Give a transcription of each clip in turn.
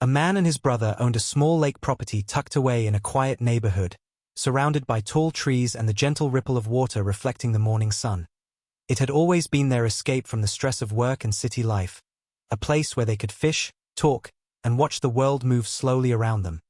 A man and his brother owned a small lake property tucked away in a quiet neighborhood, surrounded by tall trees and the gentle ripple of water reflecting the morning sun. It had always been their escape from the stress of work and city life, a place where they could fish, talk, and watch the world move slowly around them.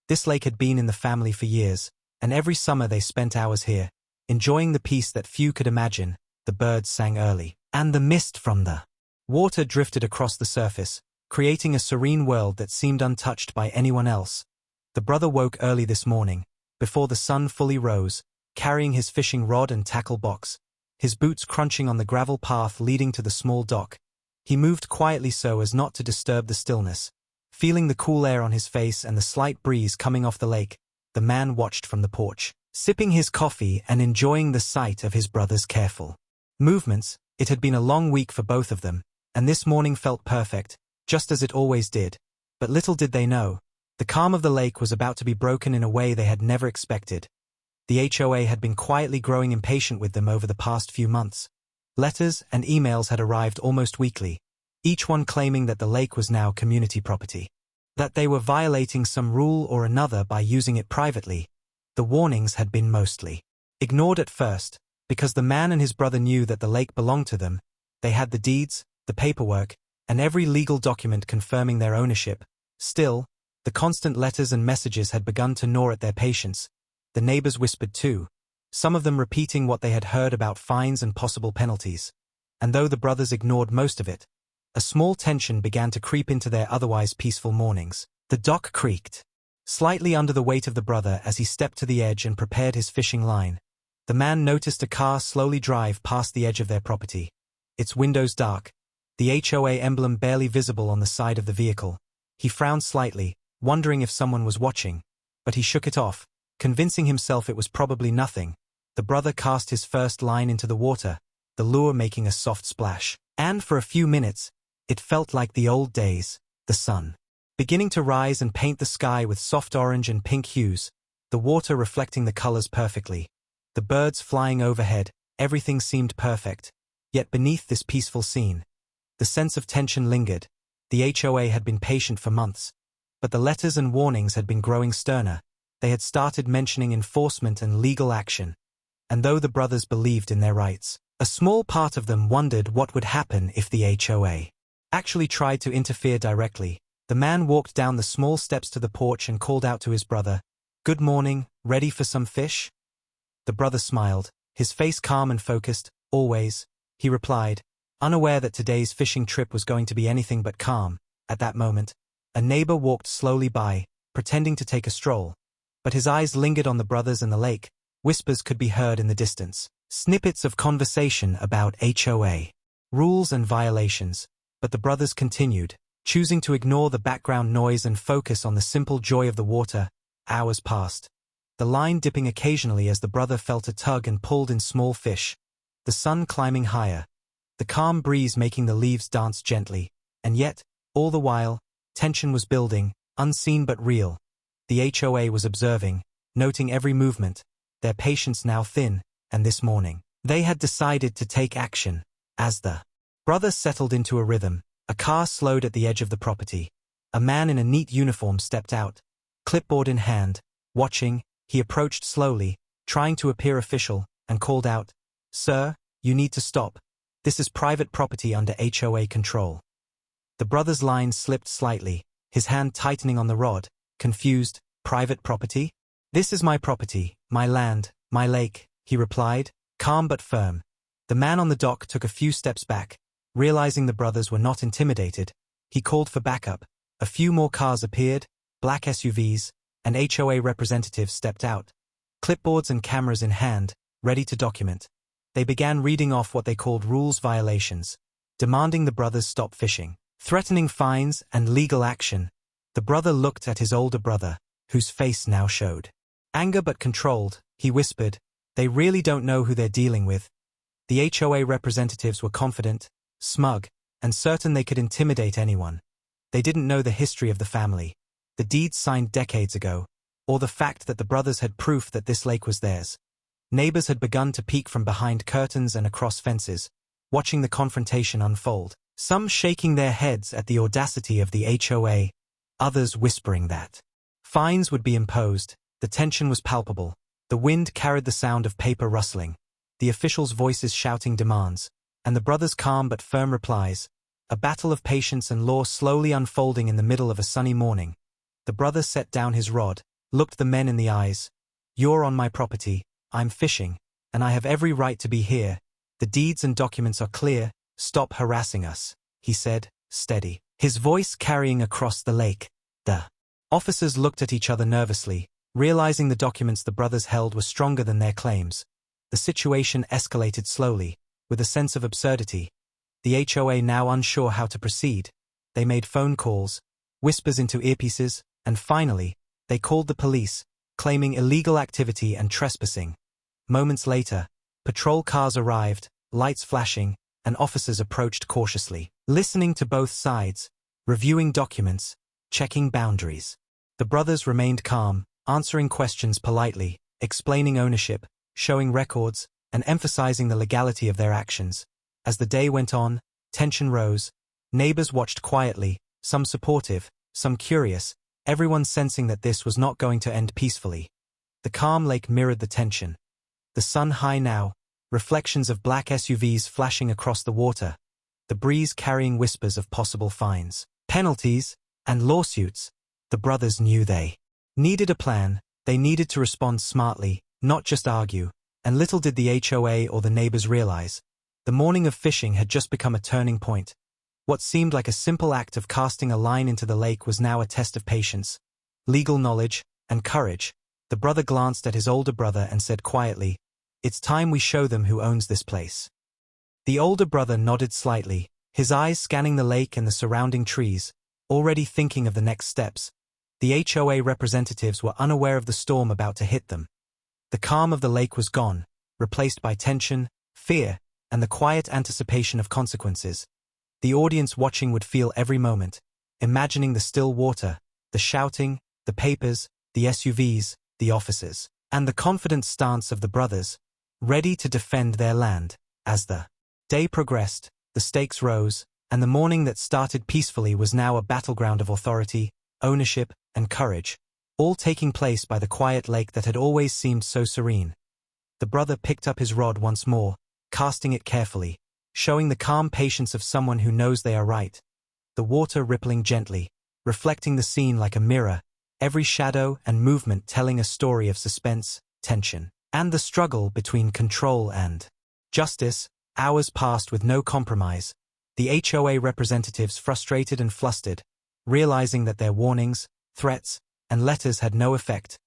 This lake had been in the family for years, and every summer they spent hours here, enjoying the peace that few could imagine. The birds sang early, and the mist from the water drifted across the surface, creating a serene world that seemed untouched by anyone else. The brother woke early this morning, before the sun fully rose, carrying his fishing rod and tackle box, his boots crunching on the gravel path leading to the small dock. He moved quietly so as not to disturb the stillness. Feeling the cool air on his face and the slight breeze coming off the lake, the man watched from the porch, sipping his coffee and enjoying the sight of his brother's careful movements. It had been a long week for both of them, and this morning felt perfect, just as it always did. But little did they know, the calm of the lake was about to be broken in a way they had never expected. The HOA had been quietly growing impatient with them over the past few months. Letters and emails had arrived almost weekly, each one claiming that the lake was now community property, that they were violating some rule or another by using it privately. The warnings had been mostly ignored at first, because the man and his brother knew that the lake belonged to them. They had the deeds, the paperwork, and every legal document confirming their ownership. Still, the constant letters and messages had begun to gnaw at their patience. The neighbors whispered too, some of them repeating what they had heard about fines and possible penalties. And though the brothers ignored most of it, a small tension began to creep into their otherwise peaceful mornings. The dock creaked slightly under the weight of the brother as he stepped to the edge and prepared his fishing line. The man noticed a car slowly drive past the edge of their property, its windows dark, the HOA emblem barely visible on the side of the vehicle. He frowned slightly, wondering if someone was watching, but he shook it off, convincing himself it was probably nothing. The brother cast his first line into the water, the lure making a soft splash. And for a few minutes, it felt like the old days, the sun beginning to rise and paint the sky with soft orange and pink hues, the water reflecting the colors perfectly. The birds flying overhead, everything seemed perfect. Yet beneath this peaceful scene, the sense of tension lingered. The HOA had been patient for months, but the letters and warnings had been growing sterner. They had started mentioning enforcement and legal action. And though the brothers believed in their rights, a small part of them wondered what would happen if the HOA actually tried to interfere directly. The man walked down the small steps to the porch and called out to his brother, "Good morning, ready for some fish?" The brother smiled, his face calm and focused. "Always," he replied, unaware that today's fishing trip was going to be anything but calm. At that moment, a neighbor walked slowly by, pretending to take a stroll. But his eyes lingered on the brothers and the lake. Whispers could be heard in the distance, snippets of conversation about HOA rules and violations. But the brothers continued, choosing to ignore the background noise and focus on the simple joy of the water. Hours passed, the line dipping occasionally as the brother felt a tug and pulled in small fish. The sun climbing higher, the calm breeze making the leaves dance gently. And yet, all the while, tension was building, unseen but real. The HOA was observing, noting every movement, their patience now thin, and this morning, they had decided to take action. As the brothers settled into a rhythm, a car slowed at the edge of the property. A man in a neat uniform stepped out, clipboard in hand. Watching, he approached slowly, trying to appear official, and called out, "Sir, you need to stop. This is private property under HOA control." The brother's line slipped slightly, his hand tightening on the rod, confused. "Private property? This is my property, my land, my lake," he replied, calm but firm. The man on the dock took a few steps back. Realizing the brothers were not intimidated, he called for backup. A few more cars appeared, black SUVs, and HOA representatives stepped out, clipboards and cameras in hand, ready to document. They began reading off what they called rules violations, demanding the brothers stop fishing, threatening fines and legal action. The brother looked at his older brother, whose face now showed anger but controlled. He whispered, "They really don't know who they're dealing with." The HOA representatives were confident, smug, and certain they could intimidate anyone. They didn't know the history of the family, the deeds signed decades ago, or the fact that the brothers had proof that this lake was theirs. Neighbors had begun to peek from behind curtains and across fences, watching the confrontation unfold, some shaking their heads at the audacity of the HOA, others whispering that fines would be imposed. The tension was palpable. The wind carried the sound of paper rustling, the officials' voices shouting demands, and the brothers' calm but firm replies. A battle of patience and law slowly unfolding in the middle of a sunny morning. The brother set down his rod, looked the men in the eyes. "You're on my property, I'm fishing, and I have every right to be here. The deeds and documents are clear, stop harassing us," he said, steady, his voice carrying across the lake. The officers looked at each other nervously, realizing the documents the brothers held were stronger than their claims. The situation escalated slowly, with a sense of absurdity. The HOA now unsure how to proceed. They made phone calls, whispers into earpieces, and finally, they called the police, claiming illegal activity and trespassing. Moments later, patrol cars arrived, lights flashing, and officers approached cautiously, listening to both sides, reviewing documents, checking boundaries. The brothers remained calm, answering questions politely, explaining ownership, showing records, and emphasizing the legality of their actions. As the day went on, tension rose. Neighbors watched quietly, some supportive, some curious, everyone sensing that this was not going to end peacefully. The calm lake mirrored the tension. The sun high now, reflections of black SUVs flashing across the water, the breeze carrying whispers of possible fines, penalties, and lawsuits. The brothers knew they needed a plan. They needed to respond smartly, not just argue, and little did the HOA or the neighbors realize. The morning of fishing had just become a turning point. What seemed like a simple act of casting a line into the lake was now a test of patience, legal knowledge, and courage. The brother glanced at his older brother and said quietly, "It's time we show them who owns this place." The older brother nodded slightly, his eyes scanning the lake and the surrounding trees, already thinking of the next steps. The HOA representatives were unaware of the storm about to hit them. The calm of the lake was gone, replaced by tension, fear, and the quiet anticipation of consequences. The audience watching would feel every moment, imagining the still water, the shouting, the papers, the SUVs, the officers, and the confident stance of the brothers, ready to defend their land. As the day progressed, the stakes rose, and the morning that started peacefully was now a battleground of authority, ownership, and courage, all taking place by the quiet lake that had always seemed so serene. The brother picked up his rod once more, casting it carefully, showing the calm patience of someone who knows they are right. The water rippling gently, reflecting the scene like a mirror, every shadow and movement telling a story of suspense, tension, and the struggle between control and justice. Hours passed with no compromise. The HOA representatives frustrated and flustered, realizing that their warnings, threats, and letters had no effect.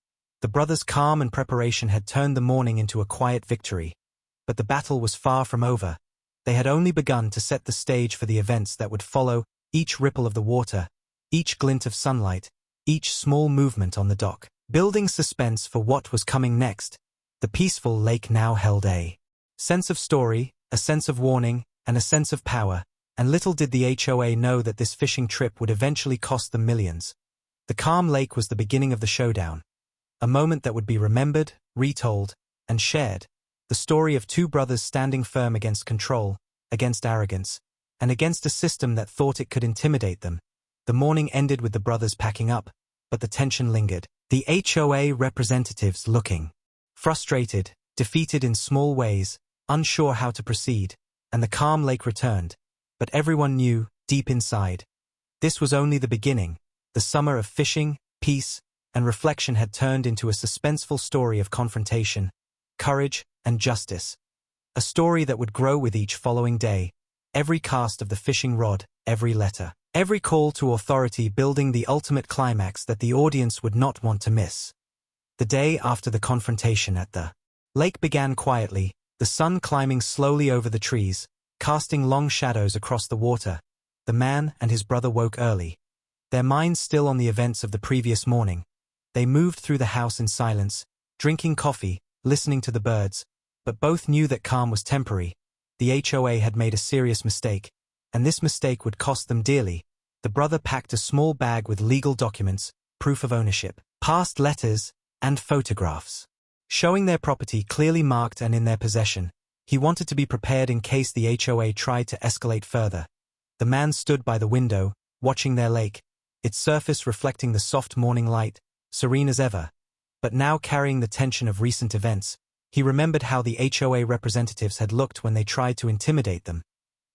The brothers' calm and preparation had turned the morning into a quiet victory. But the battle was far from over. They had only begun to set the stage for the events that would follow, each ripple of the water, each glint of sunlight, each small movement on the dock, building suspense for what was coming next. The peaceful lake now held a sense of story, a sense of warning, and a sense of power, and little did the HOA know that this fishing trip would eventually cost them millions. The calm lake was the beginning of the showdown, a moment that would be remembered, retold, and shared. The story of two brothers standing firm against control, against arrogance, and against a system that thought it could intimidate them. The morning ended with the brothers packing up, but the tension lingered. The HOA representatives looking frustrated, defeated in small ways, unsure how to proceed, and the calm lake returned. But everyone knew, deep inside, this was only the beginning. The summer of fishing, peace, and reflection had turned into a suspenseful story of confrontation, courage, and justice. A story that would grow with each following day, every cast of the fishing rod, every letter, every call to authority building the ultimate climax that the audience would not want to miss. The day after the confrontation at the lake began quietly, the sun climbing slowly over the trees, casting long shadows across the water. The man and his brother woke early, their minds still on the events of the previous morning. They moved through the house in silence, drinking coffee, listening to the birds, but both knew that calm was temporary. The HOA had made a serious mistake, and this mistake would cost them dearly. The brother packed a small bag with legal documents, proof of ownership, past letters, and photographs, showing their property clearly marked and in their possession. He wanted to be prepared in case the HOA tried to escalate further. The man stood by the window, watching their lake, its surface reflecting the soft morning light, serene as ever. But now carrying the tension of recent events, he remembered how the HOA representatives had looked when they tried to intimidate them,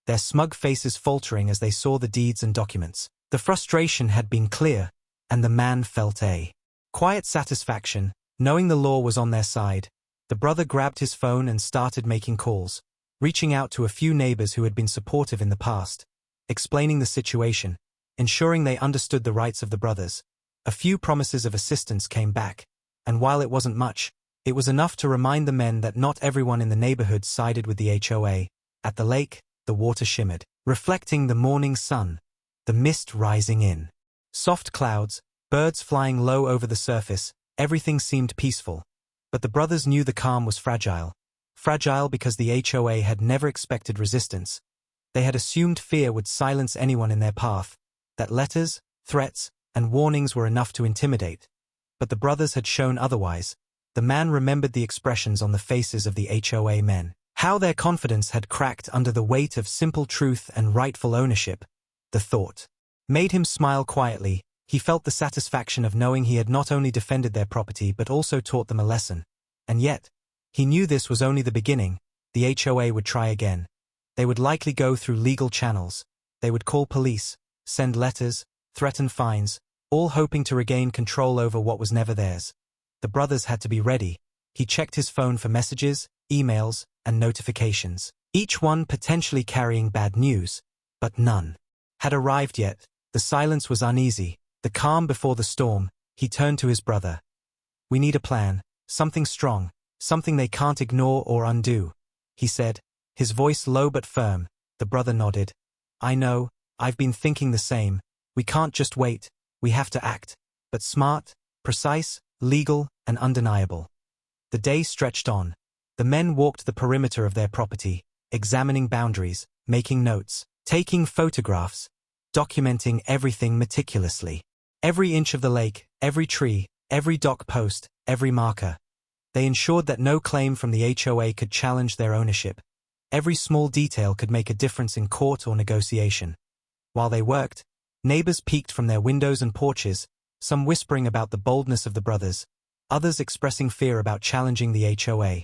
their smug faces faltering as they saw the deeds and documents. The frustration had been clear, and the man felt a quiet satisfaction, knowing the law was on their side. The brother grabbed his phone and started making calls, reaching out to a few neighbors who had been supportive in the past, explaining the situation, ensuring they understood the rights of the brothers. A few promises of assistance came back, and while it wasn't much, it was enough to remind the men that not everyone in the neighborhood sided with the HOA. At the lake, the water shimmered, reflecting the morning sun, the mist rising in. Soft clouds, birds flying low over the surface, everything seemed peaceful. But the brothers knew the calm was fragile. Fragile because the HOA had never expected resistance. They had assumed fear would silence anyone in their path, that letters, threats, and warnings were enough to intimidate. But the brothers had shown otherwise. The man remembered the expressions on the faces of the HOA men, how their confidence had cracked under the weight of simple truth and rightful ownership. The thought made him smile quietly. He felt the satisfaction of knowing he had not only defended their property but also taught them a lesson. And yet, he knew this was only the beginning. The HOA would try again. They would likely go through legal channels. They would call police, send letters, threaten fines, all hoping to regain control over what was never theirs. The brothers had to be ready. He checked his phone for messages, emails, and notifications, each one potentially carrying bad news, but none had arrived yet. The silence was uneasy, the calm before the storm. He turned to his brother. "We need a plan, something strong, something they can't ignore or undo," he said, his voice low but firm. The brother nodded. "I know, I've been thinking the same. We can't just wait, we have to act. But smart, precise, legal, and undeniable." The day stretched on. The men walked the perimeter of their property, examining boundaries, making notes, taking photographs, documenting everything meticulously. Every inch of the lake, every tree, every dock post, every marker. They ensured that no claim from the HOA could challenge their ownership. Every small detail could make a difference in court or negotiation. While they worked, neighbors peeked from their windows and porches, some whispering about the boldness of the brothers, others expressing fear about challenging the HOA.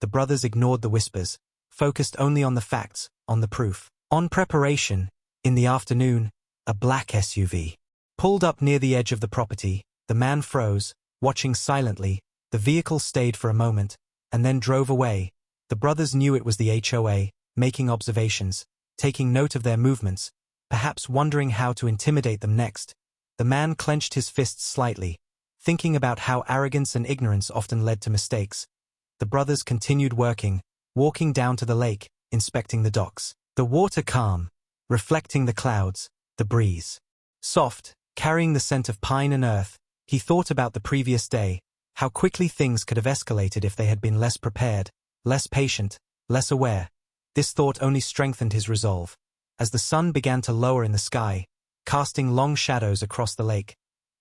The brothers ignored the whispers, focused only on the facts, on the proof, on preparation. In the afternoon, a black SUV pulled up near the edge of the property. The man froze, watching silently. The vehicle stayed for a moment, and then drove away. The brothers knew it was the HOA, making observations, taking note of their movements, perhaps wondering how to intimidate them next. The man clenched his fists slightly, thinking about how arrogance and ignorance often led to mistakes. The brothers continued working, walking down to the lake, inspecting the docks. The water calm, reflecting the clouds, the breeze soft, carrying the scent of pine and earth. He thought about the previous day, how quickly things could have escalated if they had been less prepared, less patient, less aware. This thought only strengthened his resolve. As the sun began to lower in the sky, casting long shadows across the lake,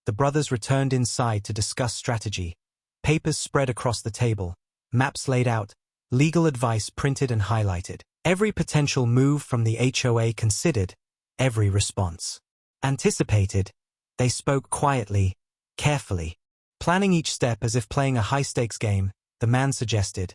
the brothers returned inside to discuss strategy. Papers spread across the table, maps laid out, legal advice printed and highlighted. Every potential move from the HOA considered, every response anticipated. They spoke quietly, carefully, planning each step as if playing a high-stakes game. The man suggested,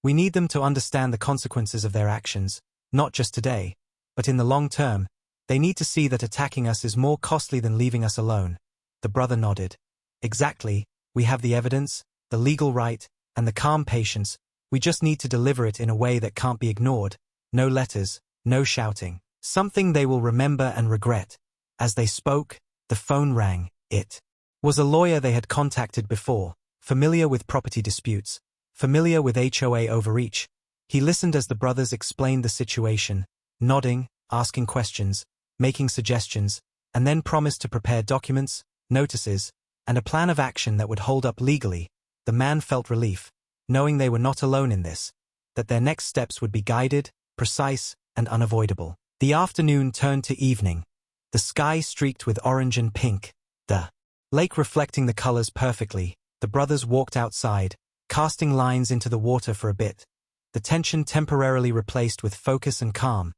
"We need them to understand the consequences of their actions, not just today, but in the long term. They need to see that attacking us is more costly than leaving us alone." The brother nodded. "Exactly, we have the evidence, the legal right, and the calm patience. We just need to deliver it in a way that can't be ignored. No letters, no shouting. Something they will remember and regret." As they spoke, the phone rang. It was a lawyer they had contacted before, familiar with property disputes, familiar with HOA overreach. He listened as the brothers explained the situation, nodding, asking questions, making suggestions, and then promised to prepare documents, notices, and a plan of action that would hold up legally. The man felt relief, knowing they were not alone in this, that their next steps would be guided, precise, and unavoidable. The afternoon turned to evening, the sky streaked with orange and pink, the lake reflecting the colors perfectly. The brothers walked outside, casting lines into the water for a bit, the tension temporarily replaced with focus and calm.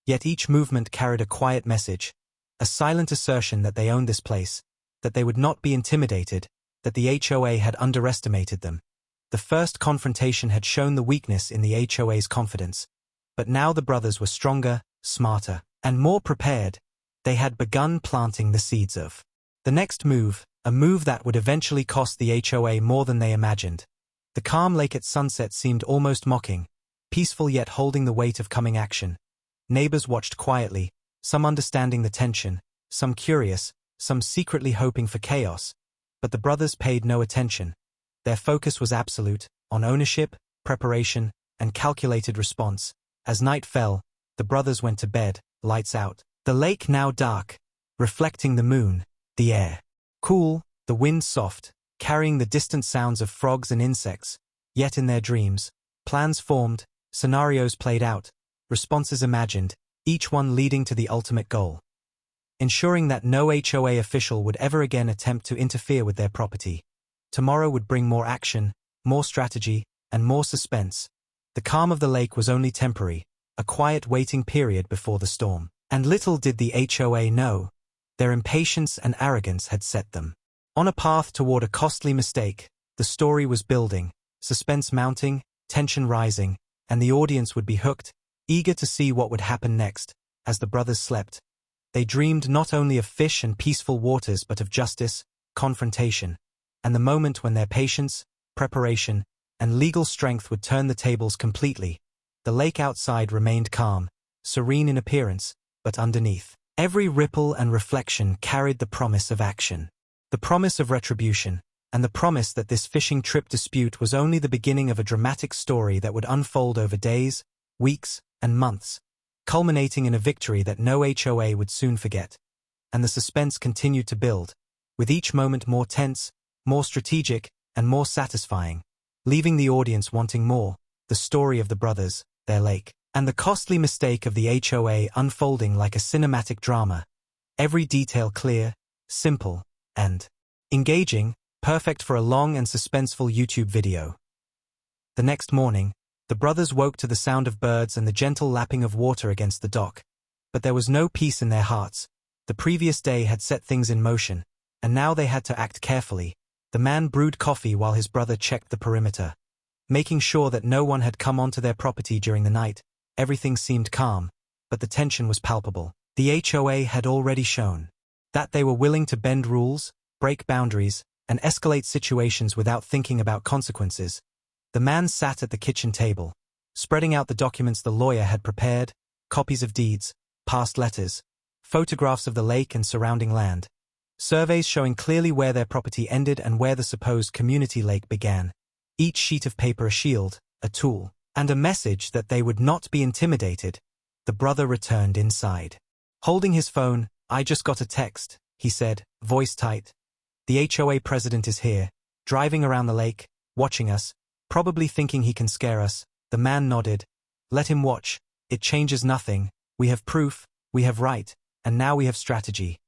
Yet each movement carried a quiet message. a silent assertion that they owned this place, that they would not be intimidated, that the HOA had underestimated them. The first confrontation had shown the weakness in the HOA's confidence, but now the brothers were stronger, smarter, and more prepared. They had begun planting the seeds of the next move, a move that would eventually cost the HOA more than they imagined. The calm lake at sunset seemed almost mocking, peaceful yet holding the weight of coming action. Neighbors watched quietly, some understanding the tension, some curious, some secretly hoping for chaos. But the brothers paid no attention. Their focus was absolute, on ownership, preparation, and calculated response. As night fell, the brothers went to bed, lights out. The lake now dark, reflecting the moon, the air cool, the wind soft, carrying the distant sounds of frogs and insects. Yet in their dreams, plans formed, scenarios played out, responses imagined, each one leading to the ultimate goal. Ensuring that no HOA official would ever again attempt to interfere with their property. Tomorrow would bring more action, more strategy, and more suspense. The calm of the lake was only temporary, a quiet waiting period before the storm. And little did the HOA know, their impatience and arrogance had set them on a path toward a costly mistake. The story was building, suspense mounting, tension rising, and the audience would be hooked, eager to see what would happen next. As the brothers slept, they dreamed not only of fish and peaceful waters but of justice, confrontation, and the moment when their patience, preparation, and legal strength would turn the tables completely. The lake outside remained calm, serene in appearance, but underneath, every ripple and reflection carried the promise of action, the promise of retribution, and the promise that this fishing trip dispute was only the beginning of a dramatic story that would unfold over days, weeks, and months, culminating in a victory that no HOA would soon forget. And the suspense continued to build, with each moment more tense, more strategic, and more satisfying, leaving the audience wanting more, the story of the brothers, their lake, and the costly mistake of the HOA unfolding like a cinematic drama. Every detail clear, simple, and engaging, perfect for a long and suspenseful YouTube video. The next morning, the brothers woke to the sound of birds and the gentle lapping of water against the dock. But there was no peace in their hearts. The previous day had set things in motion, and now they had to act carefully. The man brewed coffee while his brother checked the perimeter, making sure that no one had come onto their property during the night. Everything seemed calm, but the tension was palpable. The HOA had already shown that they were willing to bend rules, break boundaries, and escalate situations without thinking about consequences. The man sat at the kitchen table, spreading out the documents the lawyer had prepared, copies of deeds, past letters, photographs of the lake and surrounding land, surveys showing clearly where their property ended and where the supposed community lake began. Each sheet of paper a shield, a tool, and a message that they would not be intimidated. The brother returned inside. Holding his phone, "I just got a text," he said, voice tight. "The HOA president is here, driving around the lake, watching us, probably thinking he can scare us." The man nodded. "Let him watch. It changes nothing. We have proof, we have right, and now we have strategy."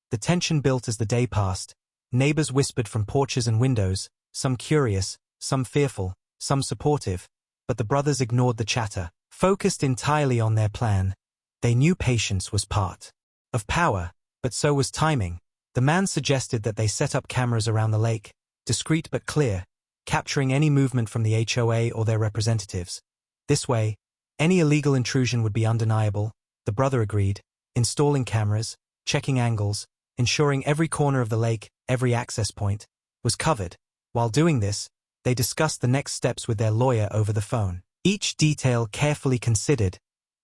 The tension built as the day passed. Neighbors whispered from porches and windows, some curious, some fearful, some supportive. But the brothers ignored the chatter, focused entirely on their plan. They knew patience was part of power, but so was timing. The man suggested that they set up cameras around the lake, discreet but clear, capturing any movement from the HOA or their representatives. This way, any illegal intrusion would be undeniable. The brother agreed, installing cameras, checking angles, ensuring every corner of the lake, every access point, was covered. While doing this, they discussed the next steps with their lawyer over the phone. Each detail carefully considered,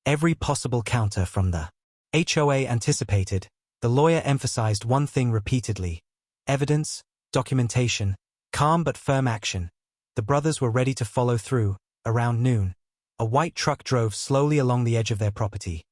every possible counter from the HOA anticipated. The lawyer emphasized one thing repeatedly: evidence, documentation, calm but firm action. The brothers were ready to follow through. Around noon, a white truck drove slowly along the edge of their property.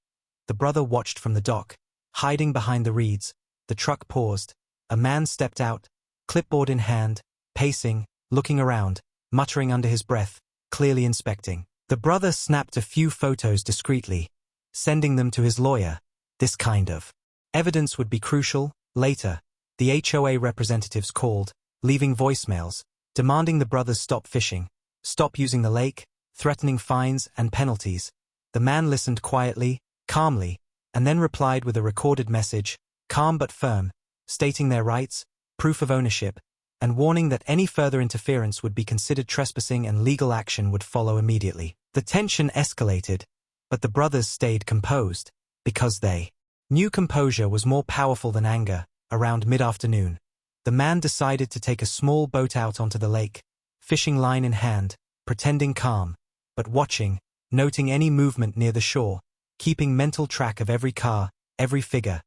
The brother watched from the dock, hiding behind the reeds. The truck paused. A man stepped out, clipboard in hand, pacing, looking around, muttering under his breath, clearly inspecting. The brother snapped a few photos discreetly, sending them to his lawyer. This kind of evidence would be crucial. Later, the HOA representatives called, leaving voicemails, demanding the brothers stop fishing, stop using the lake, threatening fines and penalties. The man listened quietly, calmly, and then replied with a recorded message: calm but firm, stating their rights, proof of ownership, and warning that any further interference would be considered trespassing and legal action would follow immediately. The tension escalated, but the brothers stayed composed, because they knew composure was more powerful than anger. Around mid-afternoon, the man decided to take a small boat out onto the lake, fishing line in hand, pretending calm, but watching, noting any movement near the shore, keeping mental track of every car, every figure,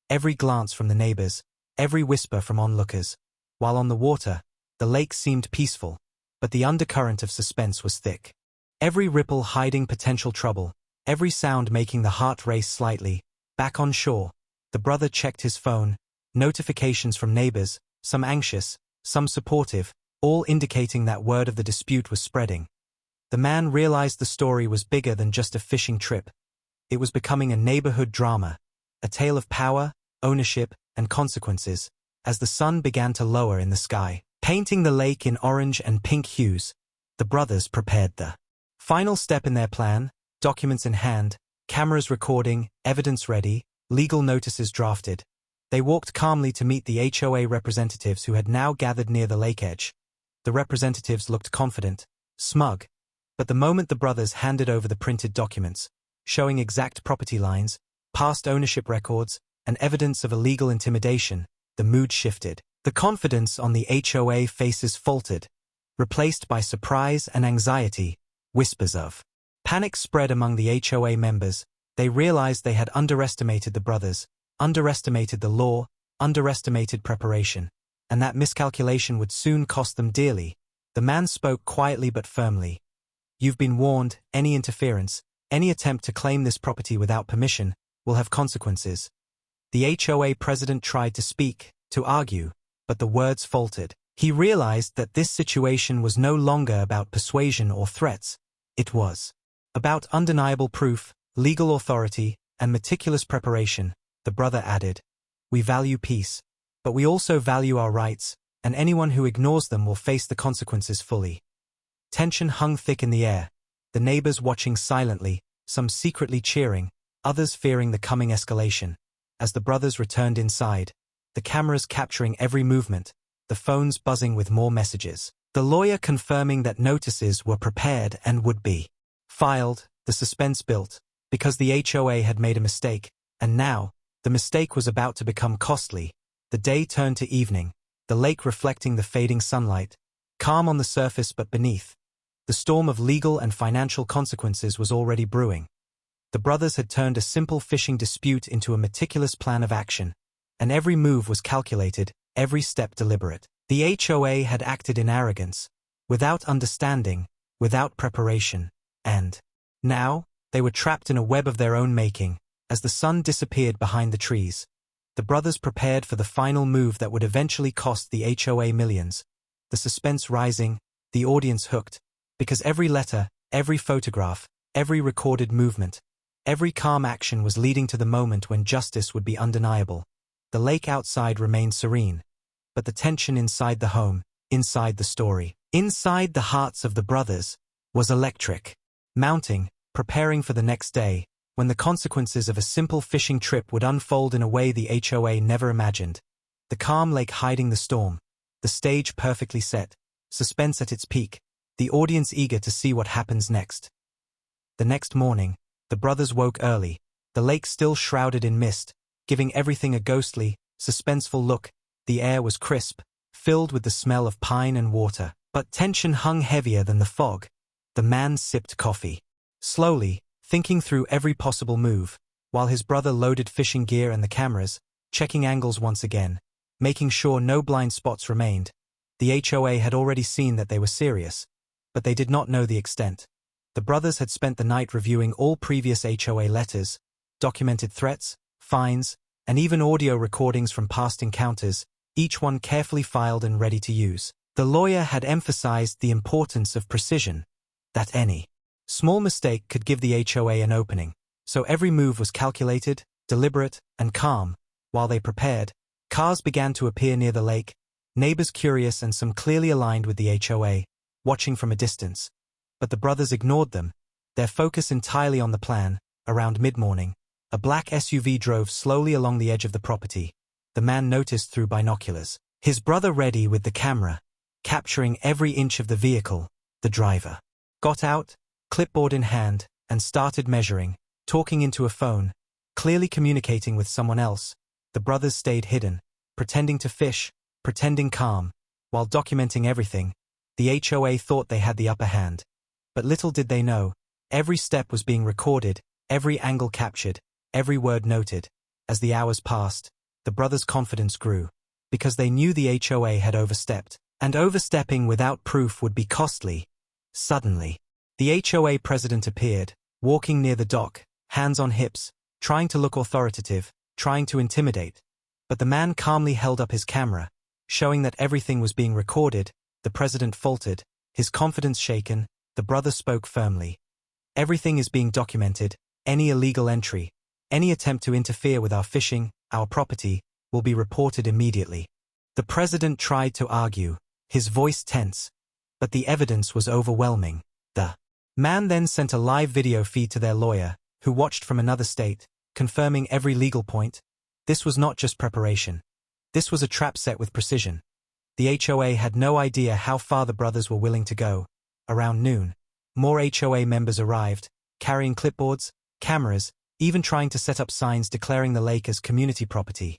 every glance from the neighbors, every whisper from onlookers. While on the water, the lake seemed peaceful, but the undercurrent of suspense was thick. Every ripple hiding potential trouble, every sound making the heart race slightly. Back on shore, the brother checked his phone, notifications from neighbors, some anxious, some supportive, all indicating that word of the dispute was spreading. The man realized the story was bigger than just a fishing trip. It was becoming a neighborhood drama, a tale of power, ownership, and consequences. As the sun began to lower in the sky, painting the lake in orange and pink hues, the brothers prepared the final step in their plan, documents in hand, cameras recording, evidence ready, legal notices drafted. They walked calmly to meet the HOA representatives who had now gathered near the lake edge. The representatives looked confident, smug, but the moment the brothers handed over the printed documents, showing exact property lines, past ownership records, and evidence of illegal intimidation, the mood shifted. The confidence on the HOA faces faltered, replaced by surprise and anxiety. Whispers of panic spread among the HOA members. They realized they had underestimated the brothers, underestimated the law, underestimated preparation, and that miscalculation would soon cost them dearly. The man spoke quietly but firmly. "You've been warned. Any interference, any attempt to claim this property without permission, will have consequences." The HOA president tried to speak, to argue, but the words faltered. He realized that this situation was no longer about persuasion or threats. It was about undeniable proof, legal authority, and meticulous preparation. The brother added, "We value peace, but we also value our rights, and anyone who ignores them will face the consequences fully." Tension hung thick in the air, the neighbors watching silently, some secretly cheering, others fearing the coming escalation. As the brothers returned inside, the cameras capturing every movement, the phones buzzing with more messages, the lawyer confirming that notices were prepared and would be filed, the suspense built, because the HOA had made a mistake, and now, the mistake was about to become costly. The day turned to evening, the lake reflecting the fading sunlight, calm on the surface but beneath. The storm of legal and financial consequences was already brewing. The brothers had turned a simple fishing dispute into a meticulous plan of action, and every move was calculated, every step deliberate. The HOA had acted in arrogance, without understanding, without preparation, and now, they were trapped in a web of their own making. As the sun disappeared behind the trees, the brothers prepared for the final move that would eventually cost the HOA millions. The suspense rising, the audience hooked, because every letter, every photograph, every recorded movement, every calm action was leading to the moment when justice would be undeniable. The lake outside remained serene, but the tension inside the home, inside the story, inside the hearts of the brothers, was electric. Mounting, preparing for the next day, when the consequences of a simple fishing trip would unfold in a way the HOA never imagined. The calm lake hiding the storm, the stage perfectly set, suspense at its peak, the audience eager to see what happens next. The next morning, the brothers woke early, the lake still shrouded in mist, giving everything a ghostly, suspenseful look. The air was crisp, filled with the smell of pine and water, but tension hung heavier than the fog. The man sipped coffee, slowly, thinking through every possible move, while his brother loaded fishing gear and the cameras, checking angles once again, making sure no blind spots remained. The HOA had already seen that they were serious, but they did not know the extent. The brothers had spent the night reviewing all previous HOA letters, documented threats, fines, and even audio recordings from past encounters, each one carefully filed and ready to use. The lawyer had emphasized the importance of precision, that any small mistake could give the HOA an opening, so every move was calculated, deliberate, and calm. While they prepared, cars began to appear near the lake, neighbors curious and some clearly aligned with the HOA, watching from a distance. But the brothers ignored them, their focus entirely on the plan. Around mid-morning, a black SUV drove slowly along the edge of the property, the man noticed through binoculars. His brother ready with the camera, capturing every inch of the vehicle. The driver got out, clipboard in hand, and started measuring, talking into a phone, clearly communicating with someone else. The brothers stayed hidden, pretending to fish, pretending calm, while documenting everything. The HOA thought they had the upper hand. But little did they know, every step was being recorded, every angle captured, every word noted. As the hours passed, the brothers' confidence grew, because they knew the HOA had overstepped, and overstepping without proof would be costly. Suddenly, the HOA president appeared, walking near the dock, hands on hips, trying to look authoritative, trying to intimidate. But the man calmly held up his camera, showing that everything was being recorded. The president faltered, his confidence shaken. The brother spoke firmly. Everything is being documented. Any illegal entry, any attempt to interfere with our fishing, our property, will be reported immediately. The president tried to argue, his voice tense, but the evidence was overwhelming. The man then sent a live video feed to their lawyer, who watched from another state, confirming every legal point. This was not just preparation. This was a trap set with precision. The HOA had no idea how far the brothers were willing to go. Around noon, more HOA members arrived, carrying clipboards, cameras, even trying to set up signs declaring the lake as community property.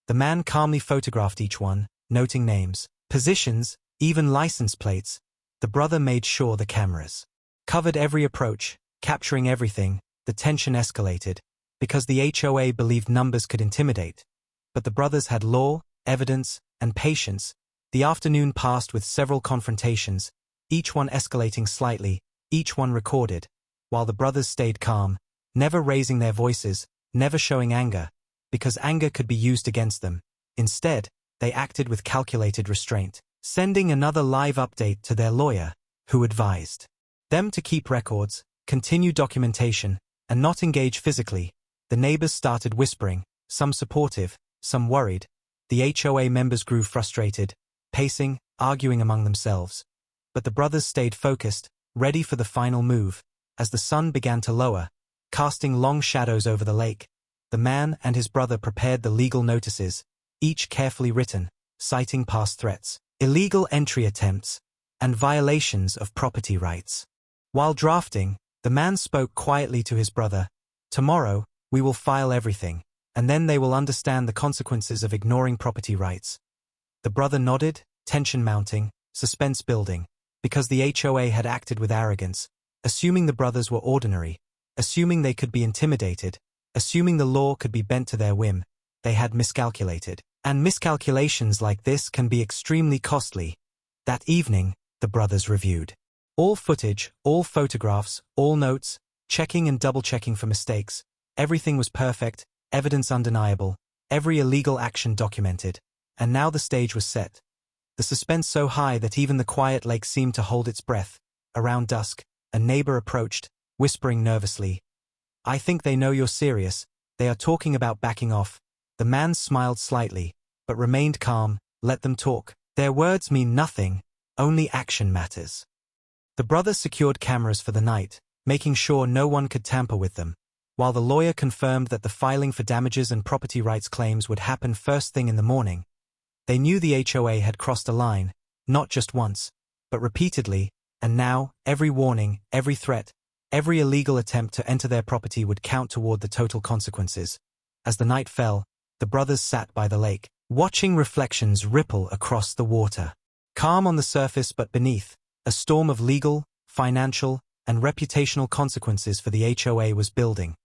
The man calmly photographed each one, noting names, positions, even license plates. The brother made sure the cameras covered every approach, capturing everything. The tension escalated, because the HOA believed numbers could intimidate. But the brothers had law, evidence, and patience. The afternoon passed with several confrontations, each one escalating slightly, each one recorded, while the brothers stayed calm, never raising their voices, never showing anger, because anger could be used against them. Instead, they acted with calculated restraint, sending another live update to their lawyer, who advised them to keep records, continue documentation, and not engage physically. The neighbors started whispering, some supportive, some worried. The HOA members grew frustrated, pacing, arguing among themselves. But the brothers stayed focused, ready for the final move. As the sun began to lower, casting long shadows over the lake, the man and his brother prepared the legal notices, each carefully written, citing past threats, illegal entry attempts, and violations of property rights. While drafting, the man spoke quietly to his brother. "Tomorrow, we will file everything, and then they will understand the consequences of ignoring property rights." The brother nodded, tension mounting, suspense building, because the HOA had acted with arrogance, assuming the brothers were ordinary, assuming they could be intimidated, assuming the law could be bent to their whim. They had miscalculated, and miscalculations like this can be extremely costly. That evening, the brothers reviewed all footage, all photographs, all notes, checking and double-checking for mistakes. Everything was perfect, evidence undeniable, every illegal action documented. And now the stage was set. The suspense so high that even the quiet lake seemed to hold its breath. Around dusk, a neighbor approached, whispering nervously, "I think they know you're serious. They are talking about backing off." The man smiled slightly, but remained calm. "Let them talk. Their words mean nothing. Only action matters." The brothers secured cameras for the night, making sure no one could tamper with them, while the lawyer confirmed that the filing for damages and property rights claims would happen first thing in the morning. They knew the HOA had crossed a line, not just once, but repeatedly, and now, every warning, every threat, every illegal attempt to enter their property would count toward the total consequences. As the night fell, the brothers sat by the lake, watching reflections ripple across the water. Calm on the surface but beneath, a storm of legal, financial, and reputational consequences for the HOA was building.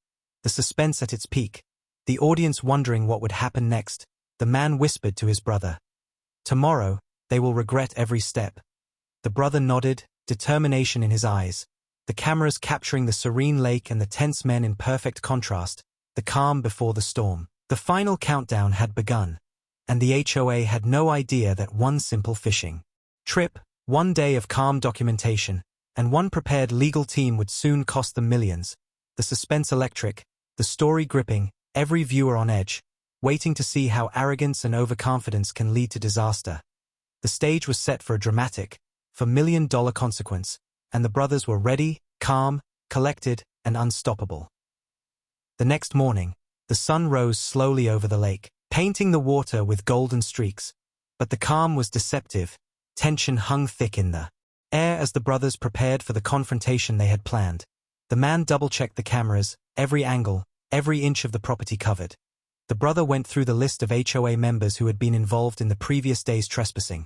The suspense at its peak, the audience wondering what would happen next. The man whispered to his brother, "Tomorrow, they will regret every step." The brother nodded, determination in his eyes, the cameras capturing the serene lake and the tense men in perfect contrast, the calm before the storm. The final countdown had begun, and the HOA had no idea that one simple fishing trip, one day of calm documentation, and one prepared legal team would soon cost them millions. The suspense electric, the story gripping, every viewer on edge, waiting to see how arrogance and overconfidence can lead to disaster. The stage was set for a dramatic, for million-dollar consequence, and the brothers were ready, calm, collected, and unstoppable. The next morning, the sun rose slowly over the lake, painting the water with golden streaks. But the calm was deceptive. Tension hung thick in the air as the brothers prepared for the confrontation they had planned. The man double-checked the cameras, every angle, every inch of the property covered. The brother went through the list of HOA members who had been involved in the previous day's trespassing.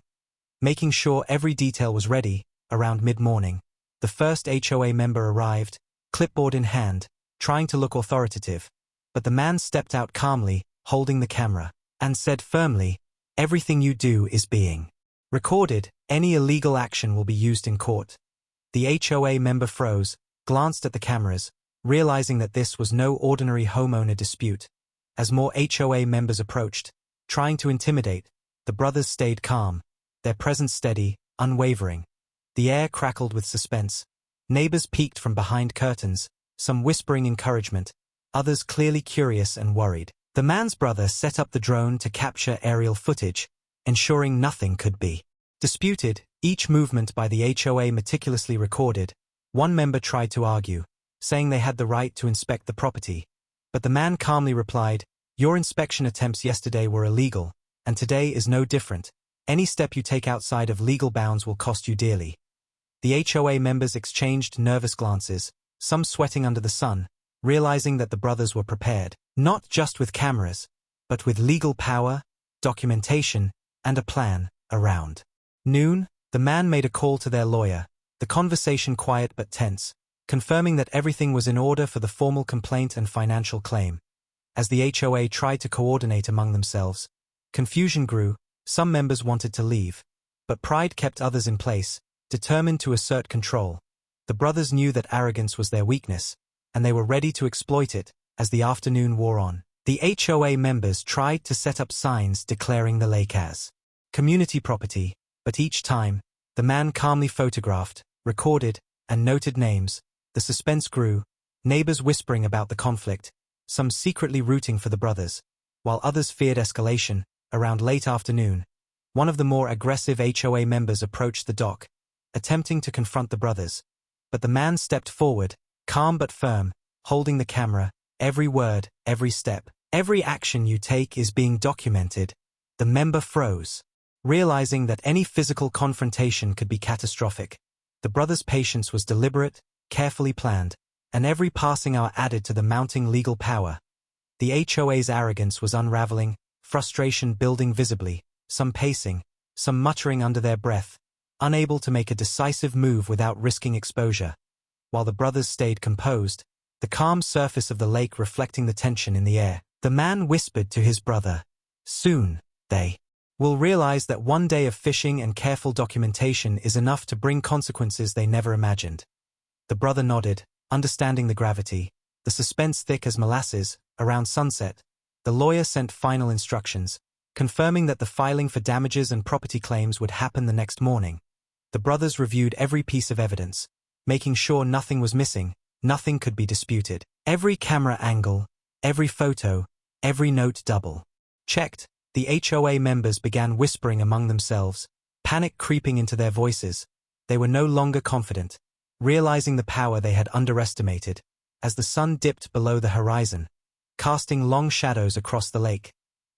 Making sure every detail was ready, around mid-morning, the first HOA member arrived, clipboard in hand, trying to look authoritative. But the man stepped out calmly, holding the camera, and said firmly, "Everything you do is being recorded. Any illegal action will be used in court." The HOA member froze, glanced at the cameras, realizing that this was no ordinary homeowner dispute. As more HOA members approached, trying to intimidate, the brothers stayed calm, their presence steady, unwavering. The air crackled with suspense. Neighbors peeked from behind curtains, some whispering encouragement, others clearly curious and worried. The man's brother set up the drone to capture aerial footage, ensuring nothing could be disputed, each movement by the HOA meticulously recorded. One member tried to argue, saying they had the right to inspect the property. But the man calmly replied, "Your inspection attempts yesterday were illegal, and today is no different. Any step you take outside of legal bounds will cost you dearly." The HOA members exchanged nervous glances, some sweating under the sun, realizing that the brothers were prepared, not just with cameras, but with legal power, documentation, and a plan. Around noon, the man made a call to their lawyer, the conversation quiet but tense, confirming that everything was in order for the formal complaint and financial claim. As the HOA tried to coordinate among themselves, confusion grew. Some members wanted to leave, but pride kept others in place, determined to assert control. The brothers knew that arrogance was their weakness, and they were ready to exploit it. As the afternoon wore on, the HOA members tried to set up signs declaring the lake as community property, but each time, the man calmly photographed, recorded, and noted names. The suspense grew, neighbors whispering about the conflict, some secretly rooting for the brothers, while others feared escalation. Around late afternoon, one of the more aggressive HOA members approached the dock, attempting to confront the brothers. But the man stepped forward, calm but firm, holding the camera. "Every word, every step, every action you take is being documented." The member froze, realizing that any physical confrontation could be catastrophic. The brothers' patience was deliberate, carefully planned, and every passing hour added to the mounting legal power. The HOA's arrogance was unraveling, frustration building visibly, some pacing, some muttering under their breath, unable to make a decisive move without risking exposure. While the brothers stayed composed, the calm surface of the lake reflecting the tension in the air, the man whispered to his brother, "Soon, they will realize that one day of fishing and careful documentation is enough to bring consequences they never imagined." The brother nodded, understanding the gravity, the suspense thick as molasses. Around sunset, the lawyer sent final instructions, confirming that the filing for damages and property claims would happen the next morning. The brothers reviewed every piece of evidence, making sure nothing was missing, nothing could be disputed. Every camera angle, every photo, every note double checked. The HOA members began whispering among themselves, panic creeping into their voices. They were no longer confident, realizing the power they had underestimated. As the sun dipped below the horizon, casting long shadows across the lake,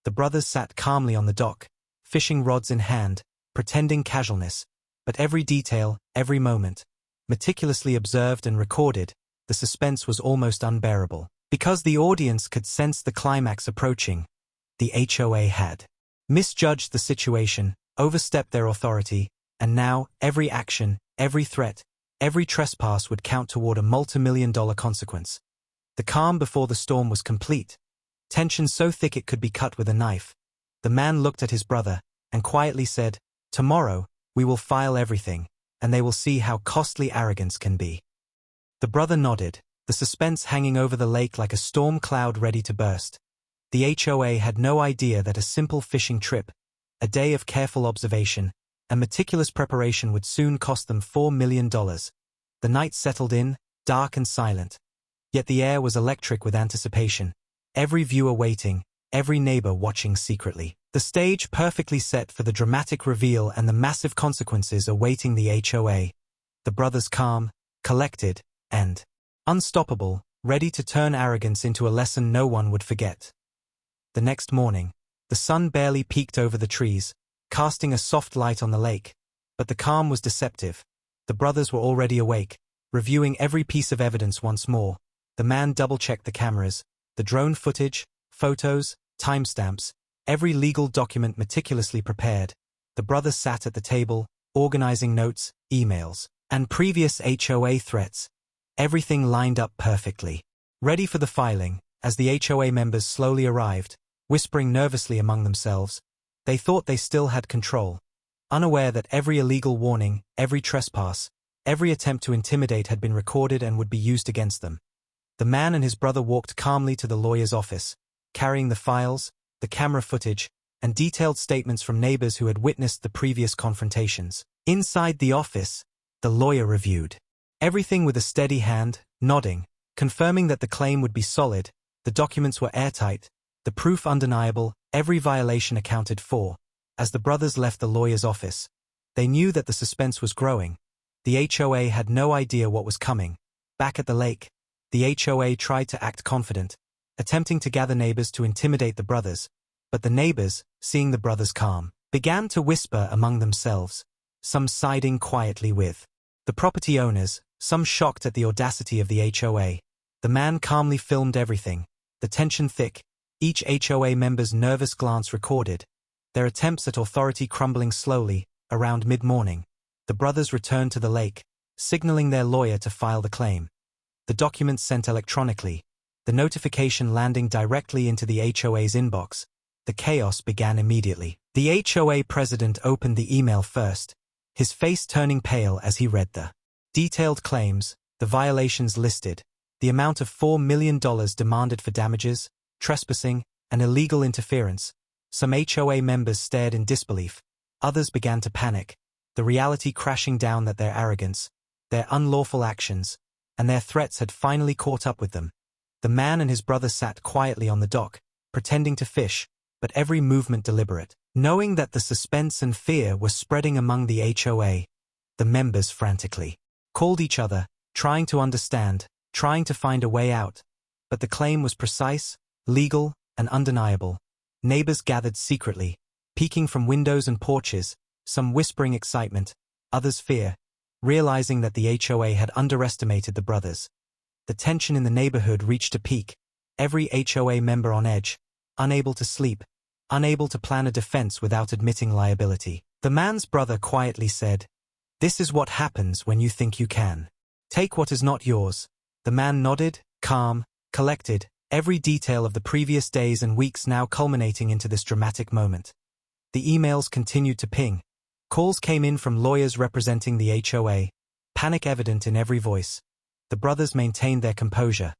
the brothers sat calmly on the dock, fishing rods in hand, pretending casualness. But every detail, every moment, meticulously observed and recorded. The suspense was almost unbearable. Because the audience could sense the climax approaching, the HOA had misjudged the situation, overstepped their authority, and now, every action, every threat, every trespass would count toward a multi-million-dollar consequence. The calm before the storm was complete. Tension so thick it could be cut with a knife. The man looked at his brother, and quietly said, "Tomorrow, we will file everything, and they will see how costly arrogance can be." The brother nodded, the suspense hanging over the lake like a storm cloud ready to burst. The HOA had no idea that a simple fishing trip, a day of careful observation, and meticulous preparation would soon cost them $4 million. The night settled in, dark and silent. Yet the air was electric with anticipation. Every viewer waiting, every neighbor watching secretly. The stage perfectly set for the dramatic reveal and the massive consequences awaiting the HOA. The brothers calm, collected, and unstoppable, ready to turn arrogance into a lesson no one would forget. The next morning, The sun barely peeked over the trees, casting a soft light on the lake. But the calm was deceptive. The brothers were already awake, reviewing every piece of evidence once more. The man double-checked the cameras, the drone footage, photos, timestamps, every legal document meticulously prepared. The brothers sat at the table, organizing notes, emails, and previous HOA threats. Everything lined up perfectly. Ready for the filing, as the HOA members slowly arrived, whispering nervously among themselves. They thought they still had control, unaware that every illegal warning, every trespass, every attempt to intimidate had been recorded and would be used against them. The man and his brother walked calmly to the lawyer's office, carrying the files, the camera footage, and detailed statements from neighbors who had witnessed the previous confrontations. Inside the office, the lawyer reviewed everything with a steady hand, nodding, confirming that the claim would be solid, the documents were airtight, the proof undeniable, every violation accounted for. As the brothers left the lawyer's office, they knew that the suspense was growing. The HOA had no idea what was coming. Back at the lake, the HOA tried to act confident, attempting to gather neighbors to intimidate the brothers. But the neighbors, seeing the brothers calm, began to whisper among themselves, some siding quietly with the property owners, some shocked at the audacity of the HOA. The man calmly filmed everything, the tension thick, each HOA member's nervous glance recorded, their attempts at authority crumbling slowly. Around mid-morning, the brothers returned to the lake, signaling their lawyer to file the claim. The documents sent electronically, the notification landing directly into the HOA's inbox. The chaos began immediately. The HOA president opened the email first, his face turning pale as he read the detailed claims, the violations listed, the amount of $4 million demanded for damages, trespassing, and illegal interference. Some HOA members stared in disbelief. Others began to panic, the reality crashing down that their arrogance, their unlawful actions, and their threats had finally caught up with them. The man and his brother sat quietly on the dock, pretending to fish, but every movement deliberate. Knowing that the suspense and fear were spreading among the HOA, the members frantically called each other, trying to understand, trying to find a way out. But the claim was precise, legal, and undeniable. Neighbors gathered secretly, peeking from windows and porches, some whispering excitement, others fear, realizing that the HOA had underestimated the brothers. The tension in the neighborhood reached a peak, every HOA member on edge, unable to sleep, unable to plan a defense without admitting liability. The man's brother quietly said, "This is what happens when you think you can take what is not yours." The man nodded, calm, collected, every detail of the previous days and weeks now culminating into this dramatic moment. The emails continued to ping. Calls came in from lawyers representing the HOA, panic evident in every voice. The brothers maintained their composure,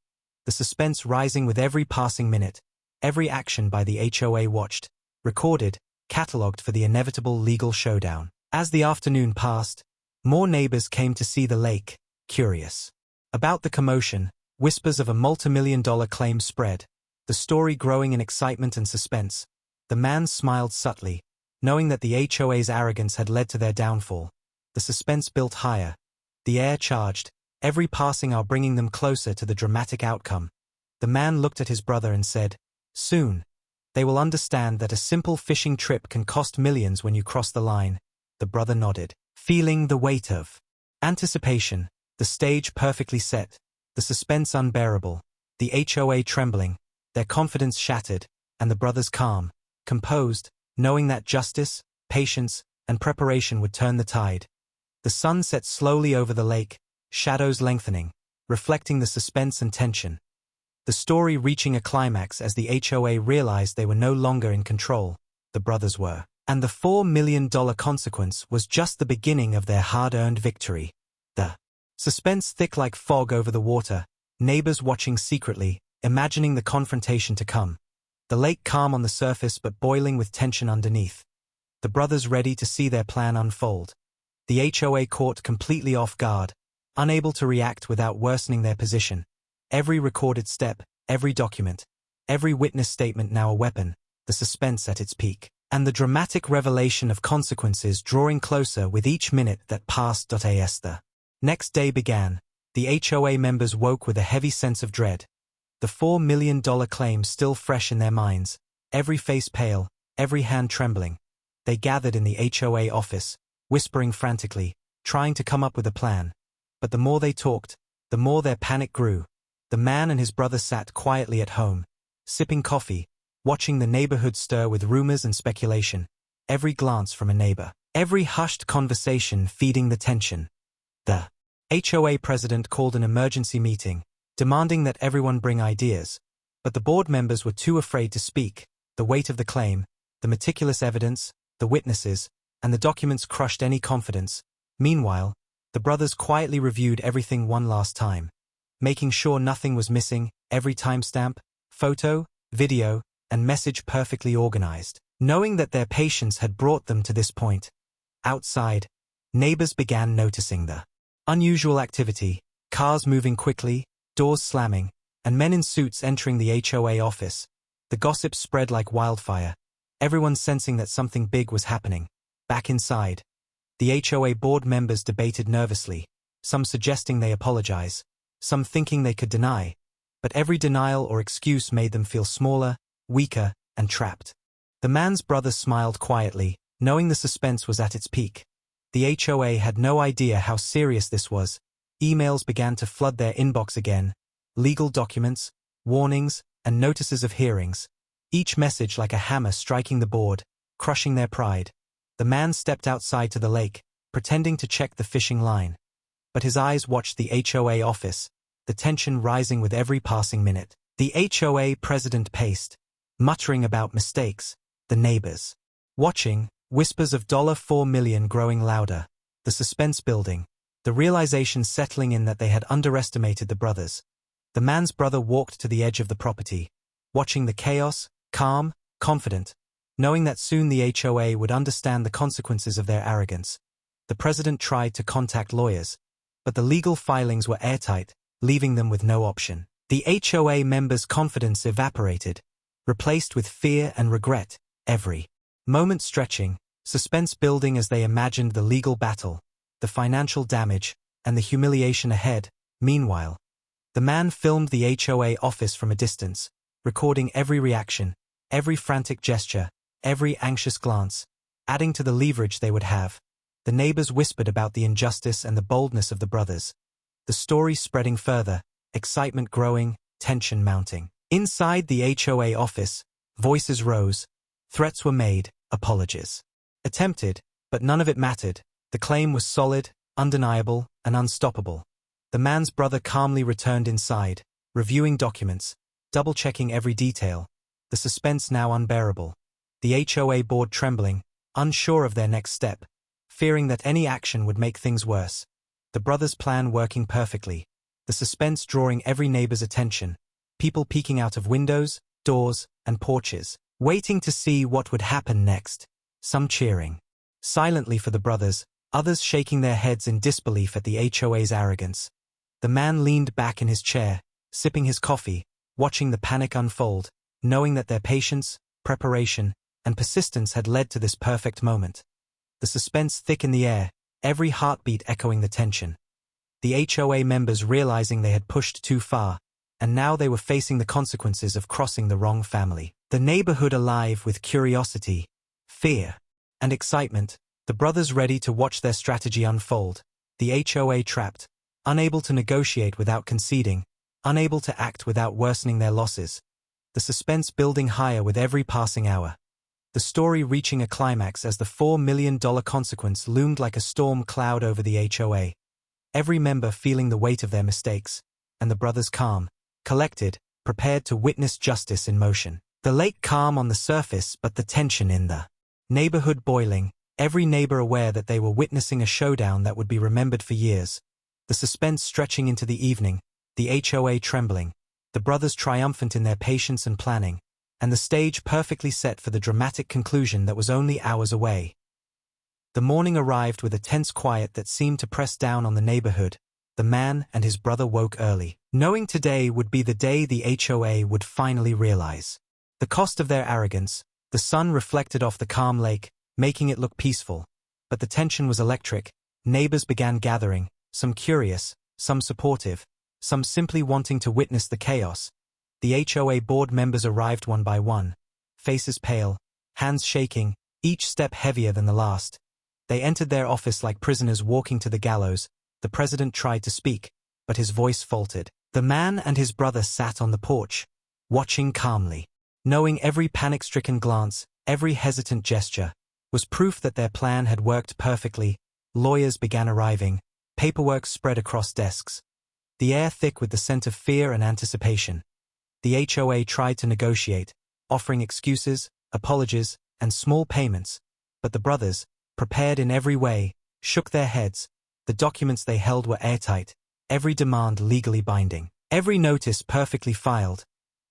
the suspense rising with every passing minute. Every action by the HOA watched, recorded, catalogued for the inevitable legal showdown. As the afternoon passed, more neighbors came to see the lake, curious about the commotion. Whispers of a multi-million-dollar claim spread, the story growing in excitement and suspense. The man smiled subtly, knowing that the HOA's arrogance had led to their downfall. The suspense built higher, the air charged, every passing hour bringing them closer to the dramatic outcome. The man looked at his brother and said, "Soon, they will understand that a simple fishing trip can cost millions when you cross the line." The brother nodded, feeling the weight of anticipation, the stage perfectly set, the suspense unbearable, the HOA trembling, their confidence shattered, and the brothers calm, composed, knowing that justice, patience, and preparation would turn the tide. The sun set slowly over the lake, shadows lengthening, reflecting the suspense and tension. The story reaching a climax as the HOA realized they were no longer in control, the brothers were, and the $4 million consequence was just the beginning of their hard-earned victory. The suspense thick like fog over the water, neighbors watching secretly, imagining the confrontation to come. The lake calm on the surface but boiling with tension underneath. The brothers ready to see their plan unfold. The HOA caught completely off guard, unable to react without worsening their position. Every recorded step, every document, every witness statement now a weapon, the suspense at its peak, and the dramatic revelation of consequences drawing closer with each minute that passed. As the next day began, the HOA members woke with a heavy sense of dread. The $4 million claim still fresh in their minds, every face pale, every hand trembling. They gathered in the HOA office, whispering frantically, trying to come up with a plan. But the more they talked, the more their panic grew. The man and his brother sat quietly at home, sipping coffee, watching the neighborhood stir with rumors and speculation, every glance from a neighbor, every hushed conversation feeding the tension. The HOA president called an emergency meeting, demanding that everyone bring ideas. But the board members were too afraid to speak. The weight of the claim, the meticulous evidence, the witnesses, and the documents crushed any confidence. Meanwhile, the brothers quietly reviewed everything one last time, making sure nothing was missing, every timestamp, photo, video, and message perfectly organized. Knowing that their patience had brought them to this point, outside, neighbors began noticing the unusual activity, cars moving quickly, doors slamming, and men in suits entering the HOA office. The gossip spread like wildfire, everyone sensing that something big was happening. Back inside, the HOA board members debated nervously, some suggesting they apologize, some thinking they could deny, but every denial or excuse made them feel smaller, weaker, and trapped. The man's brother smiled quietly, knowing the suspense was at its peak. The HOA had no idea how serious this was. Emails began to flood their inbox again, legal documents, warnings, and notices of hearings, each message like a hammer striking the board, crushing their pride. The man stepped outside to the lake, pretending to check the fishing line. But his eyes watched the HOA office, the tension rising with every passing minute. The HOA president paced, muttering about mistakes, the neighbors watching, whispers of $4 million growing louder, the suspense building, the realization settling in that they had underestimated the brothers. The man's brother walked to the edge of the property, watching the chaos, calm, confident, knowing that soon the HOA would understand the consequences of their arrogance. The president tried to contact lawyers, but the legal filings were airtight, leaving them with no option. The HOA members' confidence evaporated, replaced with fear and regret, every moment stretching, suspense building as they imagined the legal battle, the financial damage, and the humiliation ahead. Meanwhile, the man filmed the HOA office from a distance, recording every reaction, every frantic gesture, every anxious glance, adding to the leverage they would have. The neighbors whispered about the injustice and the boldness of the brothers. The story spreading further, excitement growing, tension mounting. Inside the HOA office, voices rose, threats were made, apologies attempted, but none of it mattered. The claim was solid, undeniable, and unstoppable. The man's brother calmly returned inside, reviewing documents, double-checking every detail, the suspense now unbearable. The HOA board trembling, unsure of their next step, fearing that any action would make things worse. The brothers' plan working perfectly, the suspense drawing every neighbor's attention, people peeking out of windows, doors, and porches, waiting to see what would happen next, some cheering silently for the brothers, others shaking their heads in disbelief at the HOA's arrogance. The man leaned back in his chair, sipping his coffee, watching the panic unfold, knowing that their patience, preparation, and persistence had led to this perfect moment. The suspense thick in the air, every heartbeat echoing the tension. The HOA members realizing they had pushed too far, and now they were facing the consequences of crossing the wrong family. The neighborhood alive with curiosity, fear, and excitement, the brothers ready to watch their strategy unfold. The HOA trapped, unable to negotiate without conceding, unable to act without worsening their losses. The suspense building higher with every passing hour. The story reaching a climax as the $4 million consequence loomed like a storm cloud over the HOA. Every member feeling the weight of their mistakes, and the brothers calm, collected, prepared to witness justice in motion. The lake calm on the surface, but the tension in the neighborhood boiling, every neighbor aware that they were witnessing a showdown that would be remembered for years. The suspense stretching into the evening, the HOA trembling, the brothers triumphant in their patience and planning, and the stage perfectly set for the dramatic conclusion that was only hours away. The morning arrived with a tense quiet that seemed to press down on the neighborhood. The man and his brother woke early, knowing today would be the day the HOA would finally realize the cost of their arrogance. The sun reflected off the calm lake, making it look peaceful. But the tension was electric. Neighbors began gathering, some curious, some supportive, some simply wanting to witness the chaos. The HOA board members arrived one by one, faces pale, hands shaking, each step heavier than the last. They entered their office like prisoners walking to the gallows. The president tried to speak, but his voice faltered. The man and his brother sat on the porch, watching calmly. Knowing every panic-stricken glance, every hesitant gesture, was proof that their plan had worked perfectly. Lawyers began arriving, paperwork spread across desks, the air thick with the scent of fear and anticipation. The HOA tried to negotiate, offering excuses, apologies, and small payments, but the brothers, prepared in every way, shook their heads. The documents they held were airtight, every demand legally binding, every notice perfectly filed.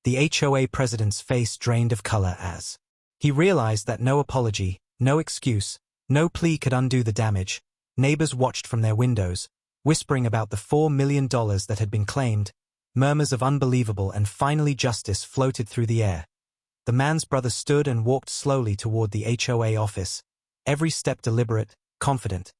The HOA president's face drained of color as he realized that no apology, no excuse, no plea could undo the damage. Neighbors watched from their windows, whispering about the $4 million that had been claimed. Murmurs of unbelievable and finally justice floated through the air. The man's brother stood and walked slowly toward the HOA office, every step deliberate, confident.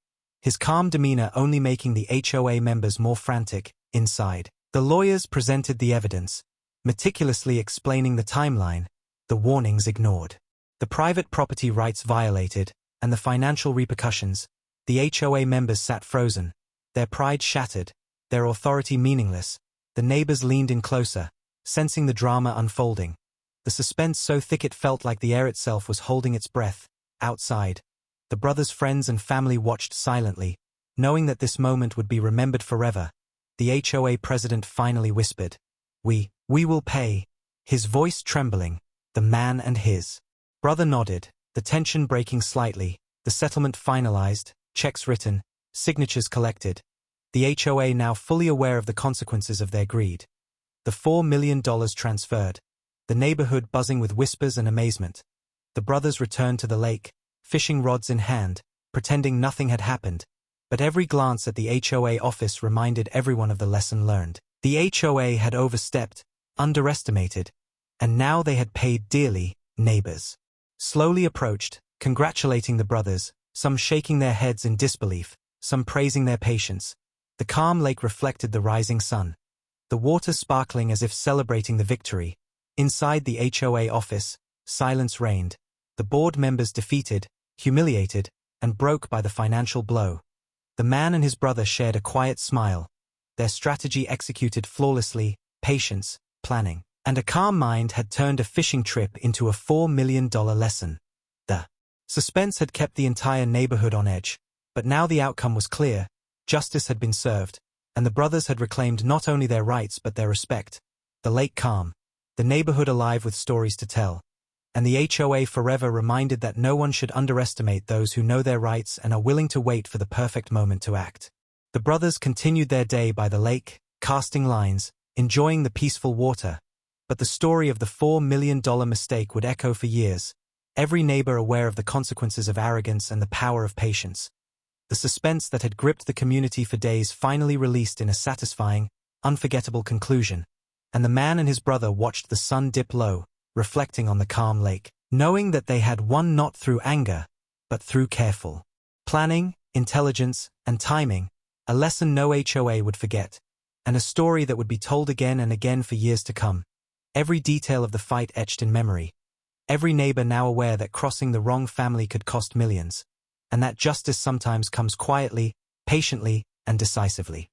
His calm demeanor only making the HOA members more frantic. Inside, the lawyers presented the evidence, meticulously explaining the timeline, the warnings ignored, the private property rights violated, and the financial repercussions. The HOA members sat frozen, their pride shattered, their authority meaningless. The neighbors leaned in closer, sensing the drama unfolding. The suspense so thick it felt like the air itself was holding its breath. Outside, the brothers' friends and family watched silently, knowing that this moment would be remembered forever. The HOA president finally whispered, We will pay." His voice trembling, the man and his brother nodded, the tension breaking slightly, the settlement finalized, checks written, signatures collected. The HOA now fully aware of the consequences of their greed. The $4 million transferred, the neighborhood buzzing with whispers and amazement. The brothers returned to the lake, fishing rods in hand, pretending nothing had happened. But every glance at the HOA office reminded everyone of the lesson learned. The HOA had overstepped, underestimated, and now they had paid dearly. Neighbors slowly approached, congratulating the brothers, some shaking their heads in disbelief, some praising their patience. The calm lake reflected the rising sun, the water sparkling as if celebrating the victory. Inside the HOA office, silence reigned, the board members defeated, humiliated, and broke by the financial blow. The man and his brother shared a quiet smile, their strategy executed flawlessly, patience, planning, and a calm mind had turned a fishing trip into a $4 million lesson. The suspense had kept the entire neighborhood on edge, but now the outcome was clear. Justice had been served, and the brothers had reclaimed not only their rights but their respect. The lake calm, the neighborhood alive with stories to tell, and the HOA forever reminded that no one should underestimate those who know their rights and are willing to wait for the perfect moment to act. The brothers continued their day by the lake, casting lines, enjoying the peaceful water. But the story of the $4 million mistake would echo for years, every neighbor aware of the consequences of arrogance and the power of patience. The suspense that had gripped the community for days finally released in a satisfying, unforgettable conclusion, and the man and his brother watched the sun dip low, reflecting on the calm lake, knowing that they had won not through anger, but through careful planning, intelligence, and timing, a lesson no HOA would forget, and a story that would be told again and again for years to come. Every detail of the fight etched in memory, every neighbor now aware that crossing the wrong family could cost millions, and that justice sometimes comes quietly, patiently, and decisively.